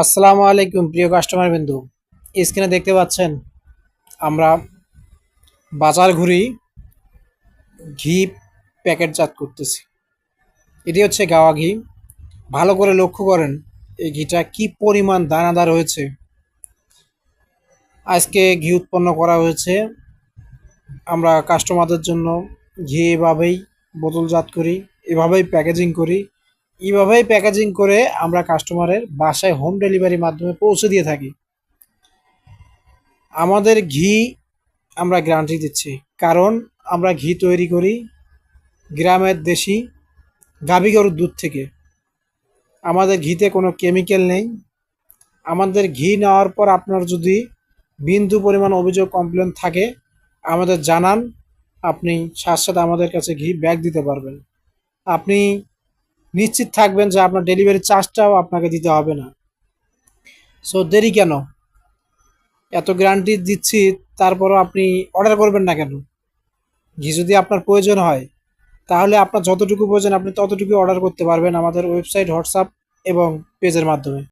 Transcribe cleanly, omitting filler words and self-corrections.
আসসালামু আলাইকুম প্রিয় কাস্টমার বিন্দু। স্ক্রিনে দেখতে পাচ্ছেন আমরা বাজার ঘুরি ঘি প্যাকেটজাত করতেছি। এটি হচ্ছে গাওয়া ঘি। ভালো করে লক্ষ্য করেন এই ঘিটা কি পরিমাণ দানাদার হয়েছে। আজকে ঘি উৎপন্ন করা হয়েছে। আমরা কাস্টমারদের জন্য ঘি এভাবেই বোতলজাত করি, এভাবেই প্যাকেজিং করি, এইভাবেই প্যাকেজিং করে আমরা কাস্টমারের বাসায় হোম ডেলিভারির মাধ্যমে পৌঁছে দিয়ে থাকি। আমাদের ঘি আমরা গ্যারান্টি দিচ্ছি, কারণ আমরা ঘি তৈরি করি গ্রামের দেশি গাভী গরুর দুধ থেকে। আমাদের ঘিতে কোনো কেমিক্যাল নেই। আমাদের ঘি নেওয়ার পর আপনার যদি বিন্দু পরিমাণ অভিযোগ কমপ্লেন থাকে আমাদের জানান, আপনি সাথে সাথে আমাদের কাছে ঘি ব্যাক দিতে পারবেন। আপনি নিশ্চিত থাকবেন যে আপনার ডেলিভারি চার্জটাও আপনাকে দিতে হবে না। সো দেরি কেন? এত গ্যারান্টি দিচ্ছি, তারপরও আপনি অর্ডার করবেন না কেন? ঘি যদি আপনার প্রয়োজন হয় তাহলে আপনার যতটুকু প্রয়োজন আপনি ততটুকু অর্ডার করতে পারবেন আমাদের ওয়েবসাইট, হোয়াটসঅ্যাপ এবং পেজের মাধ্যমে।